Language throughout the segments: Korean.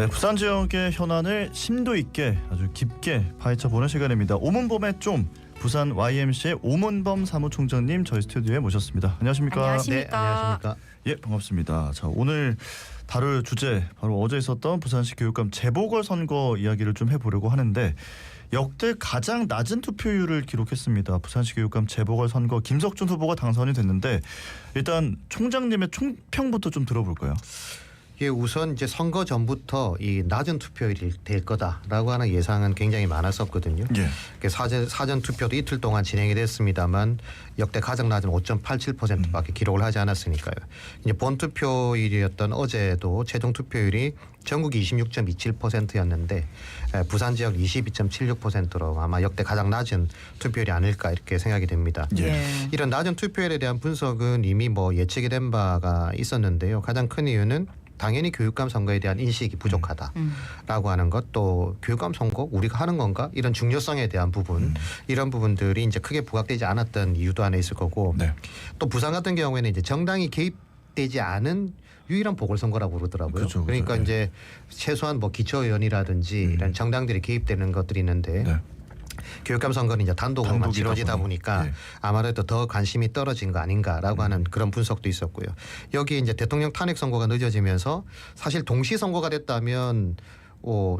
네, 부산 지역의 현안을 심도 있게 아주 깊게 파헤쳐보는 시간입니다. 오문범의 좀 부산 YMC의 오문범 사무총장님 저희 스튜디오에 모셨습니다. 안녕하십니까? 안녕하십니까? 네, 안녕하십니까? 예, 반갑습니다. 자, 오늘 다룰 주제 바로 어제 있었던 부산시 교육감 재보궐선거 이야기를 좀 해보려고 하는데 역대 가장 낮은 투표율을 기록했습니다. 부산시 교육감 재보궐선거 김석준 후보가 당선이 됐는데 일단 총장님의 총평부터 좀 들어볼까요? 예, 우선 이제 선거 전부터 이 낮은 투표율이 될 거다라고 하는 예상은 굉장히 많았었거든요. 예. 사전 투표도 이틀 동안 진행이 됐습니다만 역대 가장 낮은 5.87%밖에 기록을 하지 않았으니까요. 이제 본 투표일이었던 어제도 최종 투표율이 전국이 26.27%였는데 부산 지역 22.76%로 아마 역대 가장 낮은 투표율이 아닐까 이렇게 생각이 됩니다. 예. 이런 낮은 투표율에 대한 분석은 이미 뭐 예측이 된 바가 있었는데요. 가장 큰 이유는 당연히 교육감 선거에 대한 인식이 부족하다라고 하는 것, 또 교육감 선거 우리가 하는 건가 이런 중요성에 대한 부분, 이런 부분들이 이제 크게 부각되지 않았던 이유도 하나 있을 거고, 네. 또 부산 같은 경우에는 이제 정당이 개입되지 않은 유일한 보궐선거라고 그러더라고요. 그렇죠, 그러니까 네. 이제 최소한 뭐 기초의원이라든지 이런 정당들이 개입되는 것들이 있는데. 네. 교육감 선거는 이제 단독으로만 단독이다 치러지다 보니. 보니까 예. 아무래도 더 관심이 떨어진 거 아닌가라고 하는 그런 분석도 있었고요. 여기 이제 대통령 탄핵 선거가 늦어지면서 사실 동시 선거가 됐다면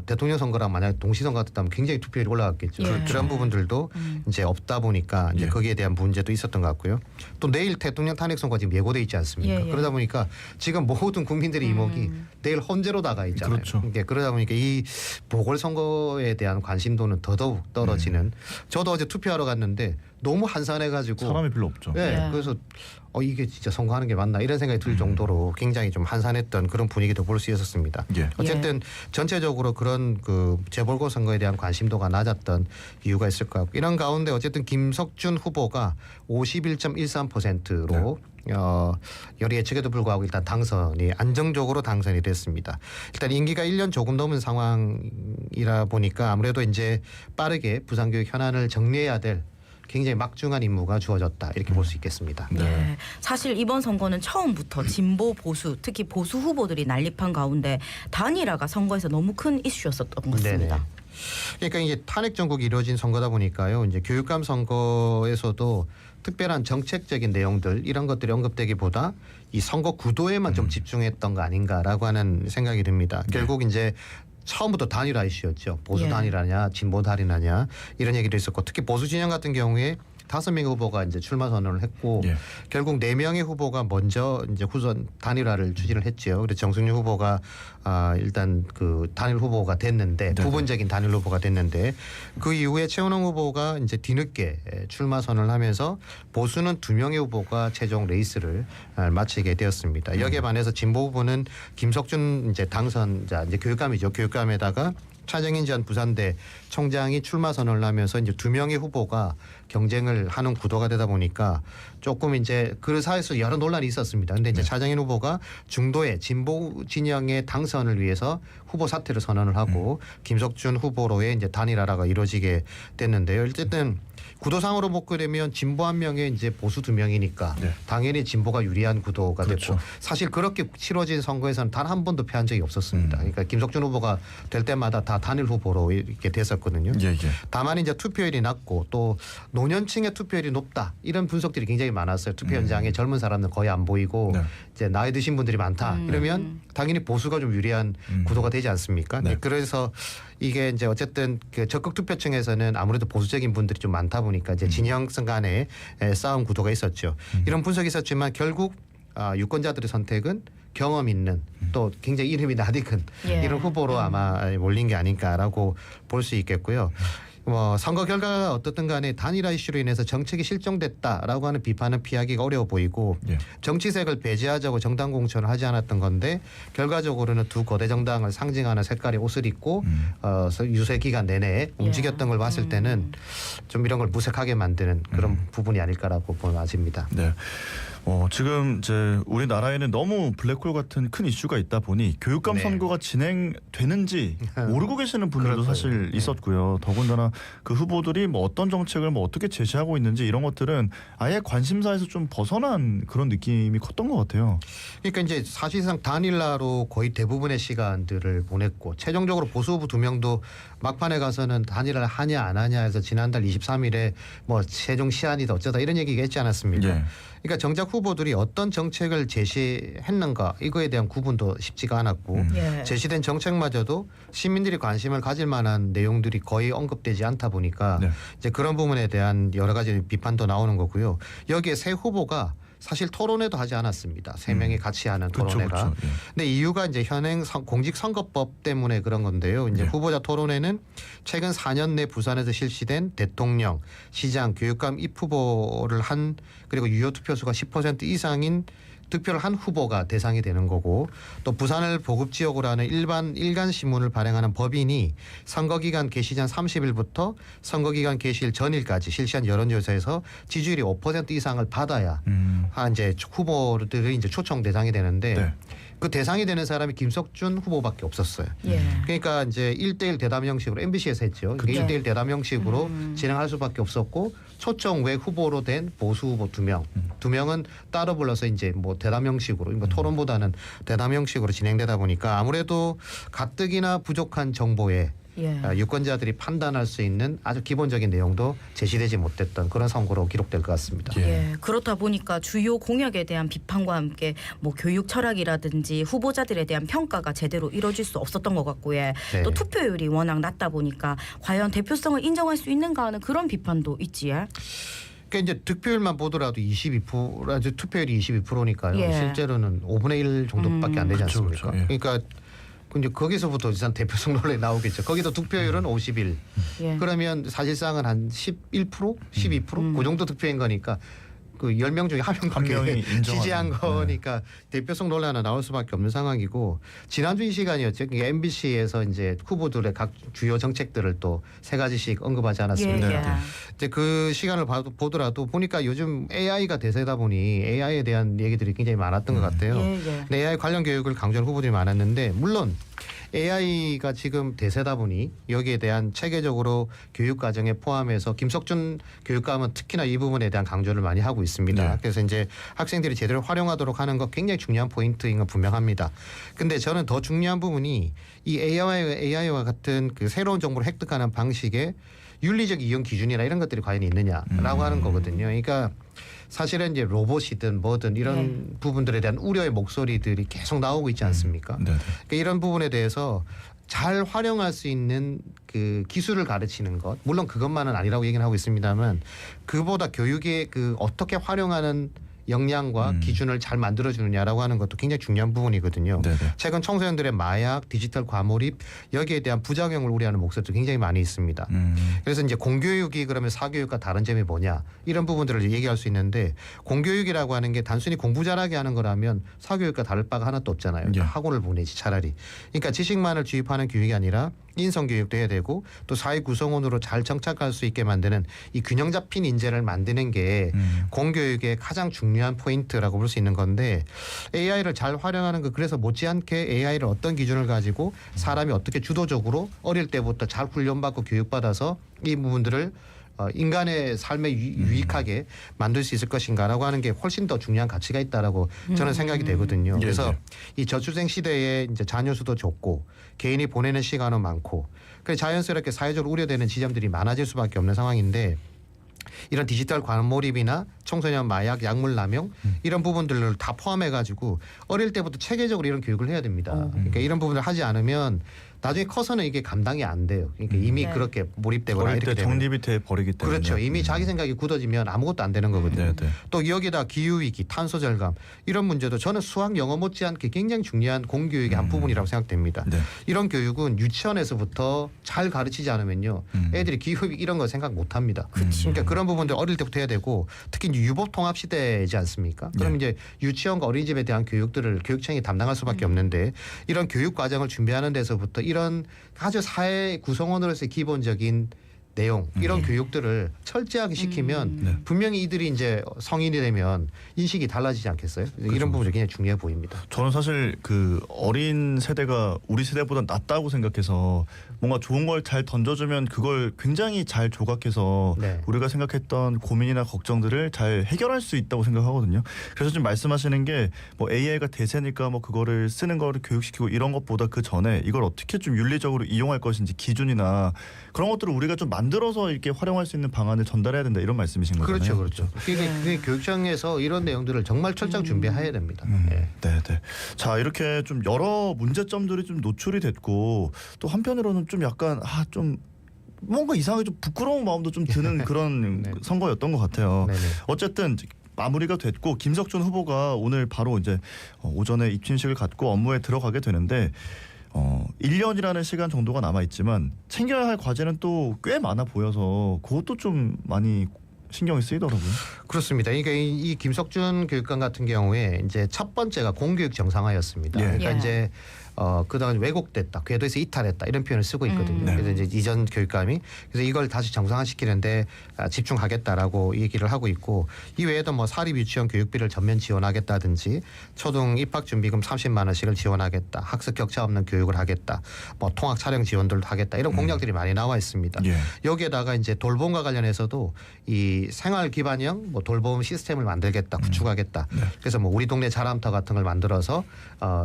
대통령 선거랑 만약 동시 선거가 됐다면 굉장히 투표율이 올라갔겠죠. 예. 그런 부분들도 이제 없다 보니까 이제 예. 거기에 대한 문제도 있었던 것 같고요. 또 내일 대통령 탄핵 선거가 지금 예고돼 있지 않습니까? 예, 예. 그러다 보니까 지금 모든 국민들의 이목이 내일 헌재로 나가 있잖아요. 그렇죠. 그러다 보니까 이 보궐선거에 대한 관심도는 더더욱 떨어지는. 저도 어제 투표하러 갔는데 너무 한산해가지고 사람이 별로 없죠. 네, 예. 그래서 이게 진짜 선거하는 게 맞나 이런 생각이 들 정도로 굉장히 좀 한산했던 그런 분위기도 볼 수 있었습니다. 예. 어쨌든 전체적으로 그런 그 재보궐 선거에 대한 관심도가 낮았던 이유가 있을 것 같고, 이런 가운데 어쨌든 김석준 후보가 51.13%로 여러 예측에도 불구하고 일단 당선이 안정적으로 당선이 됐습니다. 일단 임기가 1년 조금 넘은 상황이라 보니까 아무래도 이제 빠르게 부산교육 현안을 정리해야 될 굉장히 막중한 임무가 주어졌다 이렇게 볼 수 있겠습니다. 네. 사실 이번 선거는 처음부터 진보 보수, 특히 보수 후보들이 난립한 가운데 단일화가 선거에서 너무 큰 이슈였었던 것 같습니다. 네네. 그러니까 이게 탄핵 전국이 이루어진 선거다 보니까요. 이제 교육감 선거에서도 특별한 정책적인 내용들 이런 것들이 언급되기보다 이 선거 구도에만 좀 집중했던 거 아닌가라고 하는 생각이 듭니다. 결국 이제 처음부터 단일화 이슈였죠. 보수 예. 단일화냐, 진보 단일화냐 이런 얘기도 있었고, 특히 보수 진영 같은 경우에 5명의 후보가 이제 출마 선언을 했고, 예. 결국 4명의 후보가 먼저 이제 후선 단일화를 추진을 했죠. 그래서 정승윤 후보가 일단 그 단일 후보가 됐는데, 네네. 부분적인 단일 후보가 됐는데, 그 이후에 최원홍 후보가 이제 뒤늦게 출마 선언을 하면서 보수는 2명의 후보가 최종 레이스를 마치게 되었습니다. 여기에 반해서 진보 후보는 김석준 이제 당선자, 이제 교육감이죠. 교육감에다가 차정인 전 부산대 총장이 출마 선언을 하면서 이제 2명의 후보가 경쟁을 하는 구도가 되다 보니까 조금 이제 그 사이에서 여러 논란이 있었습니다. 근데 이제 차정인 후보가 중도의 진보 진영의 당선을 위해서 후보 사퇴를 선언을 하고 김석준 후보로의 이제 단일화가 이루어지게 됐는데요. 어쨌든 구도상으로 보게 되면 진보 1명에 이제 보수 2명이니까 네. 당연히 진보가 유리한 구도가 그렇죠. 됐고, 사실 그렇게 치러진 선거에서는 단 한 번도 패한 적이 없었습니다. 그러니까 김석준 후보가 될 때마다 다 단일 후보로 이렇게 됐었거든요. 예, 예. 다만 이제 투표율이 낮고 또 노년층의 투표율이 높다 이런 분석들이 굉장히 많았어요. 투표 현장에 젊은 사람은 거의 안 보이고 네. 이제 나이 드신 분들이 많다. 이러면 당연히 보수가 좀 유리한 구도가 되지 않습니까? 네. 그래서 이게 이제 어쨌든 그 적극 투표층에서는 아무래도 보수적인 분들이 좀 많다 보니까 이제 진영성 간의 싸움 구도가 있었죠. 이런 분석이 있었지만 결국 유권자들의 선택은 경험 있는 또 굉장히 이름이 낯익은 예. 이런 후보로 아마 몰린 게 아닌가라고 볼 수 있겠고요. 선거 결과가 어떻든 간에 단일화 이슈로 인해서 정책이 실종됐다라고 하는 비판은 피하기가 어려워 보이고, 예. 정치색을 배제하자고 정당 공천을 하지 않았던 건데 결과적으로는 두 거대 정당을 상징하는 색깔의 옷을 입고 유세 기간 내내 움직였던 걸 봤을 때는 좀 이런 걸 무색하게 만드는 그런 부분이 아닐까라고 보아집니다. 네. 지금 이제 우리나라에는 너무 블랙홀 같은 큰 이슈가 있다 보니 교육감 네. 선거가 진행되는지 모르고 계시는 분들도 그렇죠. 사실 네. 있었고요. 더군다나 그 후보들이 뭐 어떤 정책을 뭐 어떻게 제시하고 있는지 이런 것들은 아예 관심사에서 좀 벗어난 그런 느낌이 컸던 것 같아요. 그러니까 이제 사실상 단일화로 거의 대부분의 시간들을 보냈고 최종적으로 보수 후보 2명도 막판에 가서는 단일화를 하냐 안 하냐 해서 지난달 23일에 뭐 최종 시한이다 어쩌다 이런 얘기가 있지 않았습니까? 예. 그러니까 정작 후보들이 어떤 정책을 제시했는가 이거에 대한 구분도 쉽지가 않았고 예. 제시된 정책마저도 시민들이 관심을 가질 만한 내용들이 거의 언급되지 않다 보니까 네. 이제 그런 부분에 대한 여러 가지 비판도 나오는 거고요. 여기에 세 후보가 사실 토론회도 하지 않았습니다. 세 명이 같이 하는 토론회가. 그렇죠. 예. 근데 이유가 이제 현행 공직선거법 때문에 그런 건데요. 이제 네. 후보자 토론회는 최근 4년 내 부산에서 실시된 대통령, 시장, 교육감 입후보를 한 그리고 유효 투표수가 10% 이상인 득표를 한 후보가 대상이 되는 거고 또 부산을 보급 지역으로 하는 일간 신문을 발행하는 법인이 선거기간 개시 전 30일부터 선거기간 개시일 전일까지 실시한 여론조사에서 지지율이 5% 이상을 받아야 이제 후보들이 이제 초청 대상이 되는데 네. 그 대상이 되는 사람이 김석준 후보밖에 없었어요. 예. 그러니까 이제 1대1 대담 형식으로 MBC에서 했죠. 그렇죠. 1대1 대담 형식으로 진행할 수밖에 없었고 초청 외 후보로 된 보수 후보 2명. 2명은 따로 불러서 이제 뭐 대담 형식으로 뭐 토론보다는 대담 형식으로 진행되다 보니까 아무래도 가뜩이나 부족한 정보에 예. 유권자들이 판단할 수 있는 아주 기본적인 내용도 제시되지 못했던 그런 선거로 기록될 것 같습니다. 예. 그렇다 보니까 주요 공약에 대한 비판과 함께 뭐 교육 철학이라든지 후보자들에 대한 평가가 제대로 이루어질 수 없었던 것 같고요. 네. 또 투표율이 워낙 낮다 보니까 과연 대표성을 인정할 수 있는가 하는 그런 비판도 있지요. 그러니까 이제 득표율만 보더라도 22% 투표율이 22%니까요. 예. 실제로는 5분의 1 정도밖에 안 되지 그렇죠, 않습니까? 그렇죠. 예. 그러니까 이제 거기서부터 일단 대표성 논란이 나오겠죠. 거기도 득표율은 51. 예. 그러면 사실상은 한 11%, 12%? 그 정도 득표인 거니까 그 10명 중에 한 한 명이 명밖에 인정하는. 지지한 거니까 대표성 논란은 나올 수밖에 없는 상황이고 지난주 이 시간이었죠. 그러니까 MBC에서 이제 후보들의 각 주요 정책들을 또 세 가지씩 언급하지 예. 않았습니까? 예. 이제 그 시간을 보더라도 보니까 요즘 AI가 대세다 보니 AI에 대한 얘기들이 굉장히 많았던 것 같아요. 예. 예. 근데 AI 관련 교육을 강조하는 후보들이 많았는데 물론 AI가 지금 대세다 보니 여기에 대한 체계적으로 교육 과정에 포함해서 김석준 교육감은 특히나 이 부분에 대한 강조를 많이 하고 있습니다. 네. 그래서 이제 학생들이 제대로 활용하도록 하는 것 굉장히 중요한 포인트인 건 분명합니다. 근데 저는 더 중요한 부분이 이 AI와 같은 그 새로운 정보를 획득하는 방식에 윤리적 이용 기준이나 이런 것들이 과연 있느냐라고 하는 거거든요. 그러니까 사실은 이제 로봇이든 뭐든 이런 부분들에 대한 우려의 목소리들이 계속 나오고 있지 않습니까? 네. 그러니까 이런 부분에 대해서 잘 활용할 수 있는 그 기술을 가르치는 것 물론 그것만은 아니라고 얘기는 하고 있습니다만 그보다 교육의 그 어떻게 활용하는 역량과 기준을 잘 만들어주느냐라고 하는 것도 굉장히 중요한 부분이거든요. 네네. 최근 청소년들의 마약, 디지털 과몰입 여기에 대한 부작용을 우려하는 목소리도 굉장히 많이 있습니다. 그래서 이제 공교육이 그러면 사교육과 다른 점이 뭐냐 이런 부분들을 얘기할 수 있는데 공교육이라고 하는 게 단순히 공부 잘하게 하는 거라면 사교육과 다를 바가 하나도 없잖아요. 예. 학원을 보내지 차라리. 그러니까 지식만을 주입하는 교육이 아니라 인성교육도 해야 되고 또 사회 구성원으로 잘 정착할 수 있게 만드는 이 균형 잡힌 인재를 만드는 게 공교육의 가장 중요한 포인트라고 볼 수 있는 건데 AI를 잘 활용하는 거 그래서 못지않게 AI를 어떤 기준을 가지고 사람이 어떻게 주도적으로 어릴 때부터 잘 훈련받고 교육받아서 이 부분들을 인간의 삶에 유익하게 만들 수 있을 것인가라고 하는 게 훨씬 더 중요한 가치가 있다라고 저는 생각이 되거든요. 그래서 예. 이 저출생 시대에 이제 자녀 수도 적고 개인이 보내는 시간은 많고 그래서 자연스럽게 사회적으로 우려되는 지점들이 많아질 수밖에 없는 상황인데 이런 디지털 과몰입이나 청소년 마약, 약물 남용 이런 부분들을 다 포함해 가지고 어릴 때부터 체계적으로 이런 교육을 해야 됩니다. 그러니까 이런 부분을 하지 않으면 나중에 커서는 이게 감당이 안 돼요. 그러니까 이미 네. 그렇게 몰입되거나 어릴 이렇게 때 되면 정립이 돼 버리기 때문에 그렇죠. 이미 자기 생각이 굳어지면 아무것도 안 되는 거거든요. 네. 또 여기다 기후위기, 탄소 절감 이런 문제도 저는 수학, 영어 못지않게 굉장히 중요한 공교육의 한 부분이라고 생각됩니다. 네. 이런 교육은 유치원에서부터 잘 가르치지 않으면요. 애들이 기후위기 이런 거 생각 못합니다. 그러니까 그런 부분들 어릴 때부터 해야 되고 특히 이제 유법 통합 시대이지 않습니까? 그럼 이제 유치원과 어린이집에 대한 교육들을 교육청이 담당할 수밖에 없는데 이런 교육 과정을 준비하는 데서부터 이런 아주 사회 구성원으로서의 기본적인 내용 이런 교육들을 철저하게 시키면 분명히 이들이 이제 성인이 되면 인식이 달라지지 않겠어요? 이런 부분이 굉장히 중요해 보입니다. 저는 사실 그 어린 세대가 우리 세대보다 낫다고 생각해서 뭔가 좋은 걸 잘 던져주면 그걸 굉장히 잘 조각해서 네. 우리가 생각했던 고민이나 걱정들을 잘 해결할 수 있다고 생각하거든요. 그래서 지금 말씀하시는 게 뭐 AI가 대세니까 뭐 그거를 쓰는 거를 교육시키고 이런 것보다 그 전에 이걸 어떻게 좀 윤리적으로 이용할 것인지 기준이나 그런 것들을 우리가 좀 만들어서 이렇게 활용할 수 있는 방안을 전달해야 된다 이런 말씀이신 거잖아요. 그렇죠. 그게 교육청에서 이런 내용들을 정말 철저히 준비해야 됩니다. 네. 네. 자, 이렇게 좀 여러 문제점들이 좀 노출이 됐고 또 한편으로는 좀 약간 좀 뭔가 이상하게 좀 부끄러운 마음도 좀 드는 그런 네. 선거였던 것 같아요. 네네. 어쨌든 마무리가 됐고 김석준 후보가 오늘 바로 이제 오전에 입춘식을 갖고 업무에 들어가게 되는데 1년이라는 시간 정도가 남아 있지만 챙겨야 할 과제는 또 꽤 많아 보여서 그것도 좀 많이 신경이 쓰이더라고요. 그렇습니다. 그러니까 이 김석준 교육감 같은 경우에 이제 첫 번째가 공교육 정상화였습니다. 예. 그러니까 예. 이제 그동안 왜곡됐다, 궤도에서 이탈했다 이런 표현을 쓰고 있거든요. 네. 그래서 이제 이전 교육감이 그래서 이걸 다시 정상화시키는데 집중하겠다라고 얘기를 하고 있고 이 외에도 뭐 사립 유치원 교육비를 전면 지원하겠다든지 초등 입학 준비금 30만 원씩을 지원하겠다, 학습 격차 없는 교육을 하겠다, 뭐 통학 촬영 지원들도 하겠다 이런 공약들이 많이 나와 있습니다. 예. 여기에다가 이제 돌봄과 관련해서도 이 생활 기반형 뭐 돌봄 시스템을 만들겠다, 구축하겠다. 그래서 뭐 우리 동네 자람터 같은 걸 만들어서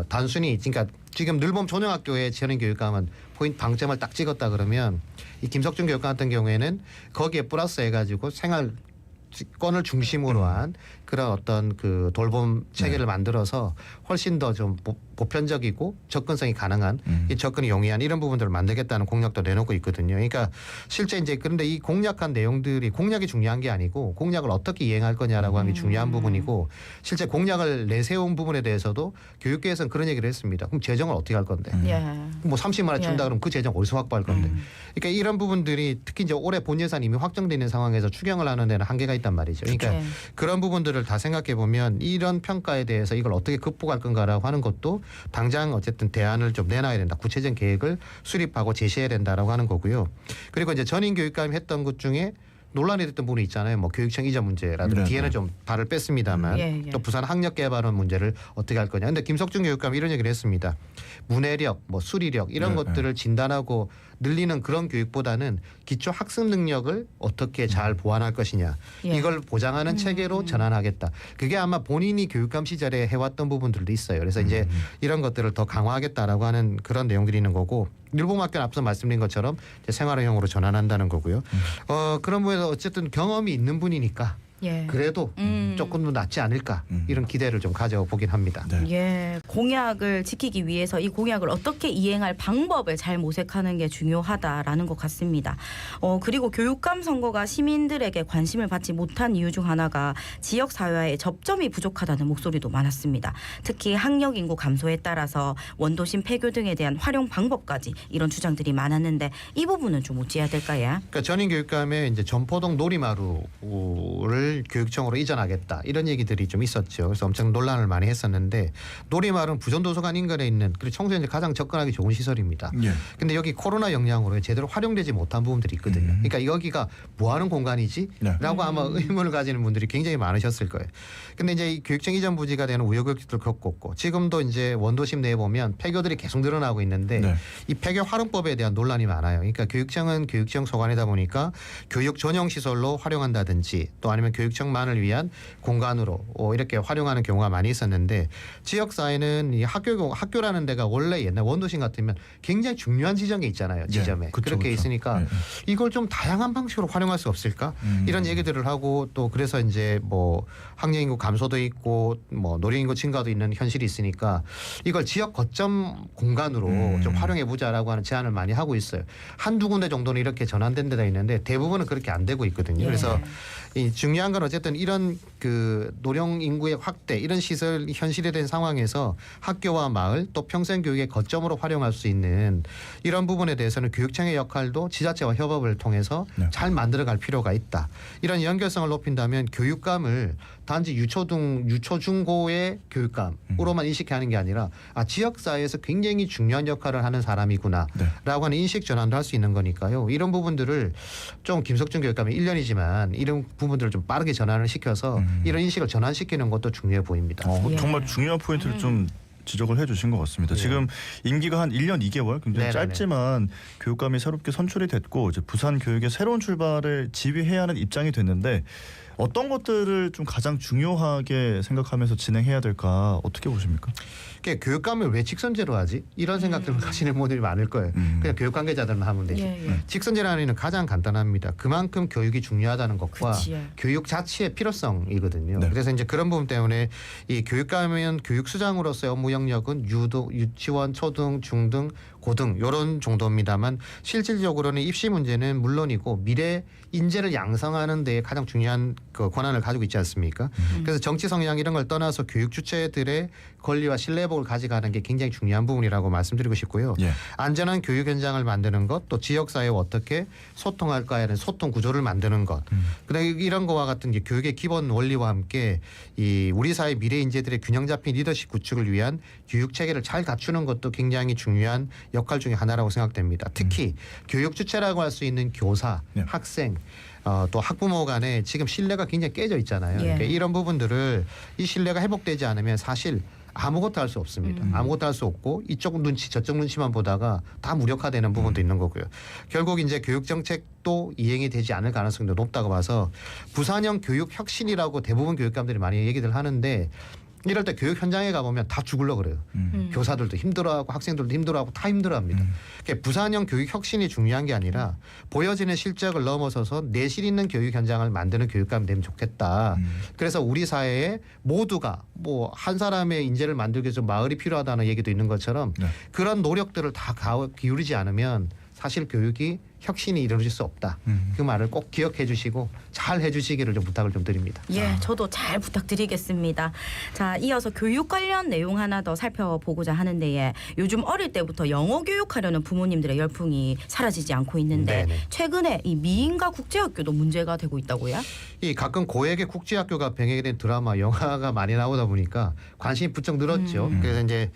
단순히 그러니까 지금 늘봄 초등학교의 지원인 교육감은 포인트 방점을 딱 찍었다 그러면 이 김석준 교육감 같은 경우에는 거기에 플러스 해가지고 생활권을 중심으로 한 그런 어떤 그 돌봄 체계를 만들어서 훨씬 더 좀 보편적이고 접근성이 가능한 이 접근이 용이한 이런 부분들을 만들겠다는 공약도 내놓고 있거든요. 그러니까 실제 이제 그런데 이 공약한 내용들이 공약이 중요한 게 아니고 공약을 어떻게 이행할 거냐라고 하는 게 중요한 부분이고 실제 공약을 내세운 부분에 대해서도 교육계에서는 그런 얘기를 했습니다. 그럼 재정을 어떻게 할 건데? 예. 뭐 30만 원 준다 그러면 그 재정 어디서 확보할 건데? 그러니까 이런 부분들이 특히 이제 올해 본 예산이 이미 확정돼 있는 상황에서 추경을 하는 데는 한계가 있단 말이죠. 그러니까 그렇죠. 그런 부분들을 다 생각해 보면 이런 평가에 대해서 이걸 어떻게 극복할 건가라고 하는 것도 당장 어쨌든 대안을 좀 내놔야 된다. 구체적인 계획을 수립하고 제시해야 된다라고 하는 거고요. 그리고 이제 전임 교육감이 했던 것 중에 논란이 됐던 부분이 있잖아요. 뭐 교육청 이전 문제라든지 네, 뒤에는 좀 발을 뺐습니다만 예. 또 부산 학력개발원 문제를 어떻게 할 거냐. 근데 김석준 교육감이 이런 얘기를 했습니다. 문해력, 뭐 수리력 이런 네, 것들을 진단하고 늘리는 그런 교육보다는 기초 학습 능력을 어떻게 잘 보완할 것이냐. 예. 이걸 보장하는 체계로 전환하겠다. 그게 아마 본인이 교육감 시절에 해왔던 부분들도 있어요. 그래서 이제 이런 것들을 더 강화하겠다라고 하는 그런 내용들이 있는 거고 늘봄학교는 앞서 말씀드린 것처럼 이제 생활형으로 전환한다는 거고요. 그런 부분에서 어쨌든 경험이 있는 분이니까 예. 그래도 조금 더 낫지 않을까 이런 기대를 좀 가져보긴 합니다. 네. 예, 공약을 지키기 위해서 이 공약을 어떻게 이행할 방법을 잘 모색하는 게 중요하다라는 것 같습니다. 그리고 교육감 선거가 시민들에게 관심을 받지 못한 이유 중 하나가 지역 사회와의 접점이 부족하다는 목소리도 많았습니다. 특히 학력 인구 감소에 따라서 원도심 폐교 등에 대한 활용 방법까지 이런 주장들이 많았는데 이 부분은 좀 어찌해야 될까요? 그러니까 전임 교육감의 이제 전포동 놀이마루를 교육청으로 이전하겠다 이런 얘기들이 좀 있었죠. 그래서 엄청 논란을 많이 했었는데 놀이마루는 부전도서관 인근에 있는 그리고 청소년들 가장 접근하기 좋은 시설입니다. 예. 근데 여기 코로나 영향으로 제대로 활용되지 못한 부분들이 있거든요. 그러니까 여기가 뭐 하는 공간이지? 네. 라고 아마 의문을 가지는 분들이 굉장히 많으셨을 거예요. 근데 이제 이 교육청 이전 부지가 되는 우여곡절을 겪었고 지금도 이제 원도심 내에 보면 폐교들이 계속 늘어나고 있는데 네. 이 폐교 활용법에 대한 논란이 많아요. 그러니까 교육청은 교육청 소관이다 보니까 교육 전용 시설로 활용한다든지 또 아니면 교육청만을 위한 공간으로 이렇게 활용하는 경우가 많이 있었는데 지역 사회는 이 학교라는 데가 원래 옛날 원도심 같으면 굉장히 중요한 지점에 있잖아요. 지점에 그쵸, 그렇게 그쵸. 있으니까 이걸 좀 다양한 방식으로 활용할 수 없을까? 이런 얘기들을 하고 또 그래서 이제 뭐 학령 인구 감소도 있고 뭐 노령 인구 증가도 있는 현실이 있으니까 이걸 지역 거점 공간으로 좀 활용해 보자라고 하는 제안을 많이 하고 있어요. 한두 군데 정도는 이렇게 전환된 데가 있는데 대부분은 그렇게 안 되고 있거든요. 예. 그래서 이 중요한 중요한 건 어쨌든 이런 그 노령 인구의 확대 이런 시설 현실이 된 상황에서 학교와 마을 또 평생 교육의 거점으로 활용할 수 있는 이런 부분에 대해서는 교육청의 역할도 지자체와 협업을 통해서 네. 잘 만들어갈 필요가 있다. 이런 연결성을 높인다면 교육감을 단지 유초중고의 교육감으로만 인식하는 게 아니라 지역사회에서 굉장히 중요한 역할을 하는 사람이구나라고 네. 하는 인식 전환도 할 수 있는 거니까요. 이런 부분들을 좀 김석준 교육감이 1년이지만 이런 부분들을 좀 빠르게 전환을 시켜서 이런 인식을 전환시키는 것도 중요해 보입니다. 예. 정말 중요한 포인트를 좀 지적을 해주신 것 같습니다. 예. 지금 임기가 한 1년 2개월 굉장히 네네네. 짧지만 교육감이 새롭게 선출이 됐고 이제 부산 교육의 새로운 출발을 지휘해야 하는 입장이 됐는데 어떤 것들을 좀 가장 중요하게 생각하면서 진행해야 될까 어떻게 보십니까? 교육감을 왜 직선제로 하지? 이런 생각들을 가지는 분들이 많을 거예요. 그냥 교육 관계자들만 하면 되지. 예. 직선제라는 이유는 가장 간단합니다. 그만큼 교육이 중요하다는 것과 그치, 예. 교육 자체의 필요성이거든요. 네. 그래서 이제 그런 부분 때문에 이 교육감은 교육수장으로서의 업무 영역은 유치원, 초등, 중등, 고등 이런 정도입니다만 실질적으로는 입시 문제는 물론이고 미래 인재를 양성하는 데 가장 중요한 그 권한을 가지고 있지 않습니까? 그래서 정치 성향 이런 걸 떠나서 교육 주체들의 권리와 신뢰복을 가져가는 게 굉장히 중요한 부분이라고 말씀드리고 싶고요. 예. 안전한 교육 현장을 만드는 것, 또 지역사회와 어떻게 소통할까에 대한 소통 구조를 만드는 것. 그다음에 이런 거와 같은 게 교육의 기본 원리와 함께 이 우리 사회 미래 인재들의 균형 잡힌 리더십 구축을 위한 교육 체계를 잘 갖추는 것도 굉장히 중요한 역할 중에 하나라고 생각됩니다. 특히 교육 주체라고 할 수 있는 교사, 네. 학생, 또 학부모 간에 지금 신뢰가 굉장히 깨져 있잖아요. 예. 그러니까 이런 부분들을 이 신뢰가 회복되지 않으면 사실 아무것도 할 수 없습니다. 아무것도 할 수 없고 이쪽 눈치 저쪽 눈치만 보다가 다 무력화되는 부분도 있는 거고요. 결국 이제 교육 정책도 이행이 되지 않을 가능성도 높다고 봐서 부산형 교육 혁신이라고 대부분 교육감들이 많이 얘기들 하는데 이럴 때 교육 현장에 가보면 다 죽으려고 그래요. 교사들도 힘들어하고 학생들도 힘들어하고 다 힘들어합니다. 그러니까 부산형 교육 혁신이 중요한 게 아니라 보여지는 실적을 넘어서서 내실 있는 교육 현장을 만드는 교육감이 되면 좋겠다. 그래서 우리 사회에 모두가 뭐 한 사람의 인재를 만들기 위해서 마을이 필요하다는 얘기도 있는 것처럼 네. 그런 노력들을 다 기울이지 않으면 사실 교육이 혁신이 이루어질 수 없다. 그 말을 꼭 기억해 주시고 잘 해 주시기를 좀 부탁을 좀 드립니다. 예, 저도 잘 부탁드리겠습니다. 자, 이어서 교육 관련 내용 하나 더 살펴보고자 하는데 예, 요즘 어릴 때부터 영어 교육하려는 부모님들의 열풍이 사라지지 않고 있는데 네네. 최근에 이 미인가 국제학교도 문제가 되고 있다고요? 이 가끔 고액의 국제학교가 병행이 된 드라마, 영화가 많이 나오다 보니까 관심이 부쩍 늘었죠. 그래서 이제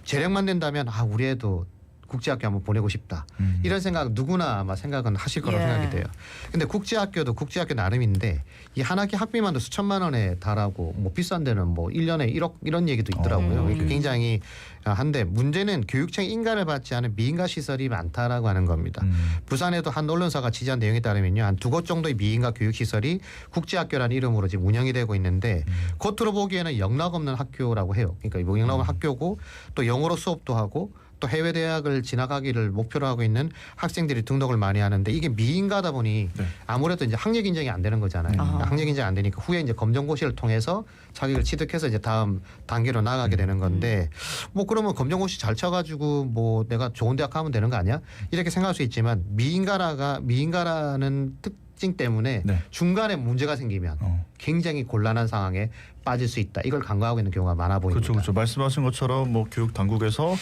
재력만 된다면 우리 애도 국제학교 한번 보내고 싶다. 이런 생각 누구나 아마 생각은 하실 거라고 예. 생각이 돼요. 근데 국제학교도 국제학교 나름인데 이 한 학기 학비만도 수천만 원에 달하고 뭐 비싼 데는 뭐 1년에 1억 이런 얘기도 있더라고요. 그러니까 굉장히 한데 문제는 교육청의 인가를 받지 않은 미인가 시설이 많다라고 하는 겁니다. 부산에도 한 언론사가 취재한 내용에 따르면요. 한 2곳 정도의 미인가 교육시설이 국제학교라는 이름으로 지금 운영이 되고 있는데 겉으로 보기에는 영락 없는 학교라고 해요. 그러니까 영락 없는 학교고 또 영어로 수업도 하고 또 해외 대학을 진학하기를 목표로 하고 있는 학생들이 등록을 많이 하는데 이게 미인가다 보니 네. 아무래도 이제 학력 인정이 안 되는 거잖아요. 학력 인정이 안 되니까 후에 이제 검정고시를 통해서 자격을 취득해서 이제 다음 단계로 나가게 되는 건데 뭐 그러면 검정고시 잘 쳐가지고 뭐 내가 좋은 대학 가면 되는 거 아니야? 이렇게 생각할 수 있지만 미인가라는 특징 때문에 네. 중간에 문제가 생기면 굉장히 곤란한 상황에 빠질 수 있다. 이걸 간과하고 있는 경우가 많아 보입니다. 그렇죠. 말씀하신 것처럼 뭐 교육 당국에서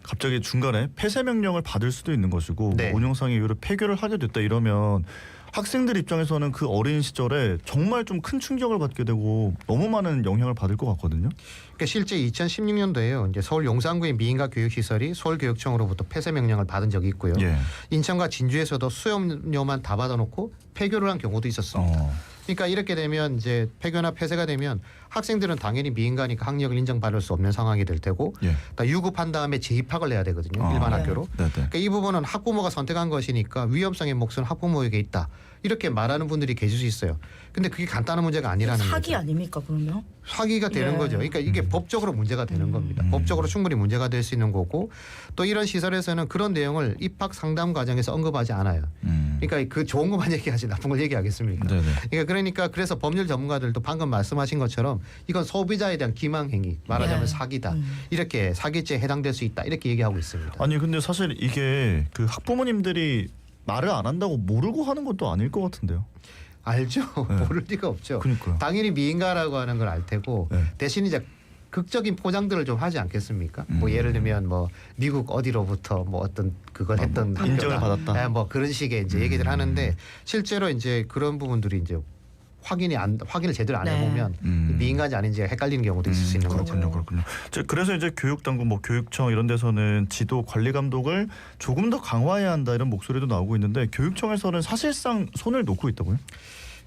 갑자기 중간에 폐쇄 명령을 받을 수도 있는 것이고 네. 뭐 운영상의 이유로 폐교를 하게 됐다 이러면 학생들 입장에서는 그 어린 시절에 정말 좀 큰 충격을 받게 되고 너무 많은 영향을 받을 것 같거든요. 그러니까 실제 2016년도에요. 이제 서울 용산구의 미인가 교육시설이 서울교육청으로부터 폐쇄 명령을 받은 적이 있고요. 예. 인천과 진주에서도 수업료만 다 받아놓고 폐교를 한 경우도 있었습니다. 그러니까 이렇게 되면 이제 폐교나 폐쇄가 되면 학생들은 당연히 미인가니까 학력을 인정받을 수 없는 상황이 될 테고 예. 다 유급한 다음에 재입학을 해야 되거든요. 일반 네. 학교로. 네네. 그러니까 이 부분은 학부모가 선택한 것이니까 위험성의 몫은 학부모에게 있다. 이렇게 말하는 분들이 계실 수 있어요. 근데 그게 간단한 문제가 아니라는 사기 거죠. 아닙니까 그러면? 사기가 되는 예. 거죠. 그러니까 이게 법적으로 문제가 되는 겁니다. 법적으로 충분히 문제가 될 수 있는 거고 또 이런 시설에서는 그런 내용을 입학 상담 과정에서 언급하지 않아요. 그러니까 그 좋은 것만 얘기하지 나쁜 걸 얘기하겠습니까? 네네. 그러니까 그래서 법률 전문가들도 방금 말씀하신 것처럼 이건 소비자에 대한 기망행위 말하자면 예. 사기다. 이렇게 사기죄에 해당될 수 있다. 이렇게 얘기하고 있습니다. 아니 근데 사실 이게 그 학부모님들이 말을 안 한다고 모르고 하는 것도 아닐 것 같은데요. 알죠. 네. 모를 리가 없죠. 그러니까요. 당연히 미인가라고 하는 걸 알 테고 네. 대신 이제 극적인 포장들을 좀 하지 않겠습니까? 뭐 예를 들면 뭐 미국 어디로부터 뭐 어떤 그걸 했던 인정을 학교다. 받았다. 네, 뭐 그런 식의 이제 얘기들 하는데 실제로 이제 그런 부분들이 이제 확인을 제대로 안 네. 해보면 미인가인지 아닌지가 헷갈리는 경우도 있을 수 있는 거죠. 그렇군요. 그래서 이제 교육당국, 뭐 교육청 이런 데서는 지도 관리 감독을 조금 더 강화해야 한다 이런 목소리도 나오고 있는데 교육청에서는 사실상 손을 놓고 있다고요?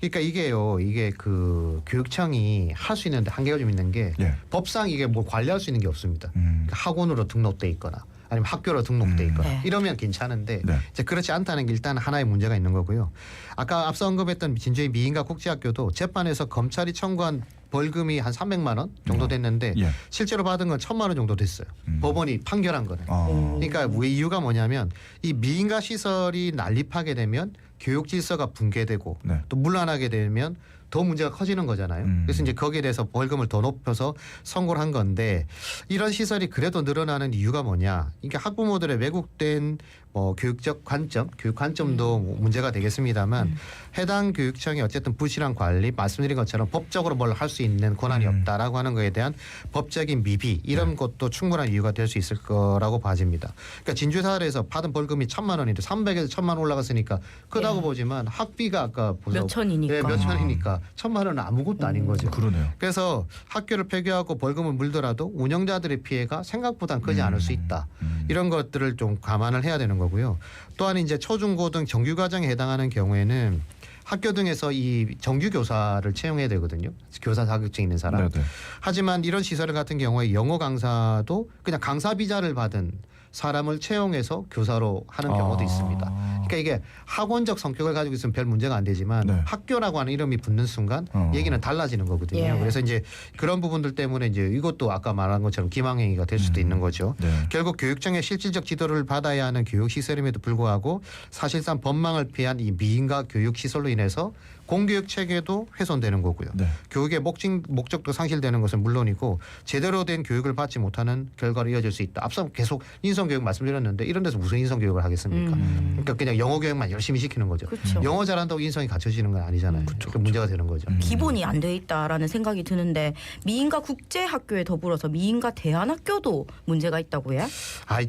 그러니까 이게 그 교육청이 할 수 있는데 한계가 좀 있는 게 예. 법상 이게 뭐 관리할 수 있는 게 없습니다. 그러니까 학원으로 등록돼 있거나 아니면 학교로 등록돼 있거나 네. 이러면 괜찮은데 네. 이제 그렇지 않다는 게 일단 하나의 문제가 있는 거고요. 아까 앞서 언급했던 진주의 미인가 국제학교도 재판에서 검찰이 청구한 벌금이 한 300만 원 정도 됐는데 예. 실제로 받은 건 1,000만 원 정도 됐어요. 법원이 판결한 거는. 그러니까 왜 이유가 뭐냐면 이 미인가 시설이 난립하게 되면 교육 질서가 붕괴되고 네. 또 문란하게 되면 더 문제가 커지는 거잖아요. 그래서 이제 거기에 대해서 벌금을 더 높여서 선고를 한 건데 이런 시설이 그래도 늘어나는 이유가 뭐냐? 그러니까 학부모들의 왜곡된 뭐 교육적 관점, 교육 관점도 문제가 되겠습니다만 해당 교육청이 어쨌든 부실한 관리, 말씀드린 것처럼 법적으로 뭘 할 수 있는 권한이 없다라고 하는 거에 대한 법적인 미비 이런 것도 충분한 이유가 될 수 있을 거라고 봐집니다. 그러니까 진주 사례에서 받은 벌금이 1,000만 원인데 300에서 1,000만 원 올라갔으니까 크다고 예. 보지만 학비가 아까 보세요. 몇 천이니까. 네, 몇 천이니까 1,000만 원은 아무것도 아닌 거죠. 그러네요. 그래서 학교를 폐교하고 벌금을 물더라도 운영자들의 피해가 생각보다 크지 않을 수 있다. 이런 것들을 좀 감안을 해야 되는 거고요. 또한 이제 초중고등 정규 과정에 해당하는 경우에는 학교 등에서 이 정규 교사를 채용해야 되거든요. 교사 자격증 있는 사람. 네네. 하지만 이런 시설 같은 경우에 영어 강사도 그냥 강사 비자를 받은 사람을 채용해서 교사로 하는 경우도 있습니다. 그러니까 이게 학원적 성격을 가지고 있으면 별 문제가 안 되지만 네. 학교라고 하는 이름이 붙는 순간 얘기는 달라지는 거거든요. 예. 그래서 이제 그런 부분들 때문에 이제 이것도 아까 말한 것처럼 기망행위가 될 수도 있는 거죠. 네. 결국 교육청의 실질적 지도를 받아야 하는 교육 시설임에도 불구하고 사실상 법망을 피한 이 미인가 교육 시설로 인해서 공교육 체계도 훼손되는 거고요. 네. 교육의 목적도 상실되는 것은 물론이고 제대로 된 교육을 받지 못하는 결과로 이어질 수 있다. 앞서 계속 인성교육 말씀드렸는데 이런 데서 무슨 인성교육을 하겠습니까? 그러니까 그냥 영어 교육만 열심히 시키는 거죠. 그렇죠. 영어 잘한다고 인성이 갖춰지는 건 아니잖아요. 그러니까 문제가 되는 거죠. 기본이 안 돼 있다라는 생각이 드는데 미인가 국제학교에 더불어서 미인가 대안학교도 문제가 있다고요?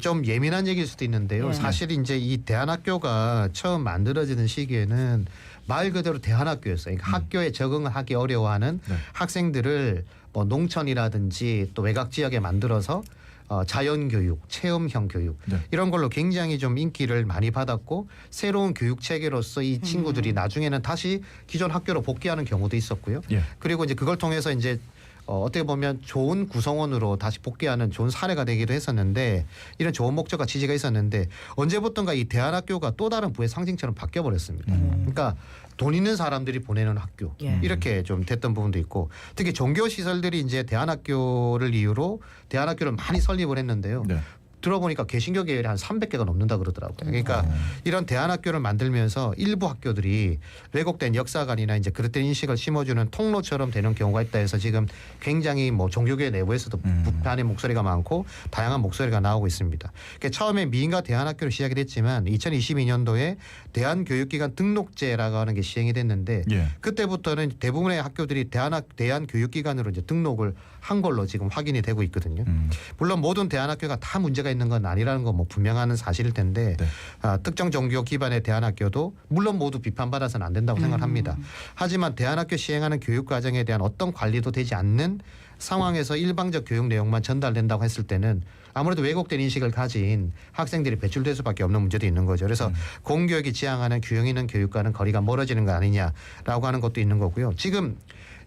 좀 예민한 얘기일 수도 있는데요. 예. 사실 이제 이 대안학교가 처음 만들어지는 시기에는 말 그대로 대안학교였어요. 그러니까 학교에 적응을 하기 어려워하는 네. 학생들을 뭐 농촌이라든지 또 외곽 지역에 만들어서 자연교육, 체험형 교육 네. 이런 걸로 굉장히 좀 인기를 많이 받았고 새로운 교육 체계로서 이 친구들이 나중에는 다시 기존 학교로 복귀하는 경우도 있었고요. 예. 그리고 이제 그걸 통해서 이제 어떻게 보면 좋은 구성원으로 다시 복귀하는 좋은 사례가 되기도 했었는데 이런 좋은 목적과 취지가 있었는데 언제부턴가 이 대안학교가 또 다른 부의 상징처럼 바뀌어 버렸습니다. 그러니까 돈 있는 사람들이 보내는 학교 예. 이렇게 좀 됐던 부분도 있고 특히 종교 시설들이 이제 대안학교를 이유로 대안학교를 많이 설립을 했는데요. 네. 들어보니까 개신교 계열이 한 300개가 넘는다 그러더라고요. 그러니까 이런 대안학교를 만들면서 일부 학교들이 왜곡된 역사관이나 이제 그릇된 인식을 심어주는 통로처럼 되는 경우가 있다 해서 지금 굉장히 뭐 종교계 내부에서도 비판의 목소리가 많고 다양한 목소리가 나오고 있습니다. 그러니까 처음에 미인가 대안학교로 시작이 됐지만 2022년도에 대한교육기관 등록제라고 하는 게 시행이 됐는데 예. 그때부터는 대부분의 학교들이 대한교육기관으로 이제 등록을 한 걸로 지금 확인이 되고 있거든요. 물론 모든 대안학교가 다 문제가 있는 건 아니라는 건 뭐 분명한 사실일 텐데 네. 특정 종교 기반의 대안학교도 물론 모두 비판받아서는 안 된다고 생각합니다. 하지만 대안학교 시행하는 교육 과정에 대한 어떤 관리도 되지 않는 상황에서 일방적 교육 내용만 전달된다고 했을 때는 아무래도 왜곡된 인식을 가진 학생들이 배출될 수밖에 없는 문제도 있는 거죠. 그래서 공교육이 지향하는 규형 있는 교육과는 거리가 멀어지는 거 아니냐라고 하는 것도 있는 거고요. 지금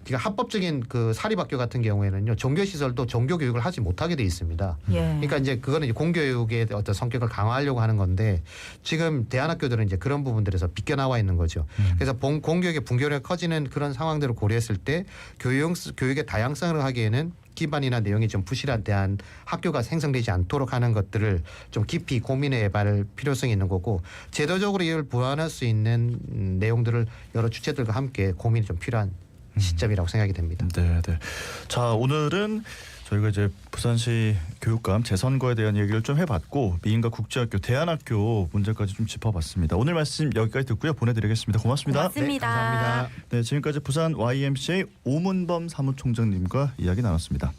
그러니까 합법적인 그 사립학교 같은 경우에는요 종교 시설도 종교 교육을 하지 못하게 돼 있습니다. 예. 그러니까 이제 그거는 이제 공교육의 어떤 성격을 강화하려고 하는 건데 지금 대안학교들은 이제 그런 부분들에서 비껴나와 있는 거죠. 그래서 공교육의 붕괴가 커지는 그런 상황들을 고려했을 때 교육의 다양성을 하기에는 기반이나 내용이 좀 부실한 대한 학교가 생성되지 않도록 하는 것들을 좀 깊이 고민해볼 필요성이 있는 거고 제도적으로 이걸 보완할 수 있는 내용들을 여러 주체들과 함께 고민이 좀 필요한 시점이라고 생각이 됩니다. 네, 네. 자, 오늘은 저희가 이제 부산시 교육감 재선거에 대한 얘기를 좀 해봤고 미인과 국제학교, 대안학교 문제까지 좀 짚어봤습니다. 오늘 말씀 여기까지 듣고요. 보내드리겠습니다. 고맙습니다. 고맙습니다. 네, 감사합니다. 네, 지금까지 부산 YMCA 오문범 사무총장님과 이야기 나눴습니다.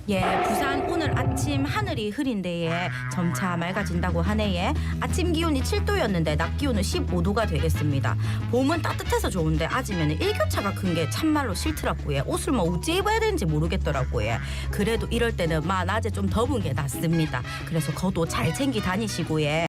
예, 부산 오늘 아침 하늘이 흐린데에 점차 맑아진다고 하네요. 아침 기온이 7도였는데 낮 기온은 15도가 되겠습니다. 봄은 따뜻해서 좋은데 아침에는 일교차가 큰 게 참말로 싫더라고요. 옷을 뭐 어찌 입어야 되는지 모르겠더라고요. 그래도 이럴 때는 낮에 좀 더운 게 낫습니다. 그래서 겉옷 잘 챙기 다니시고요.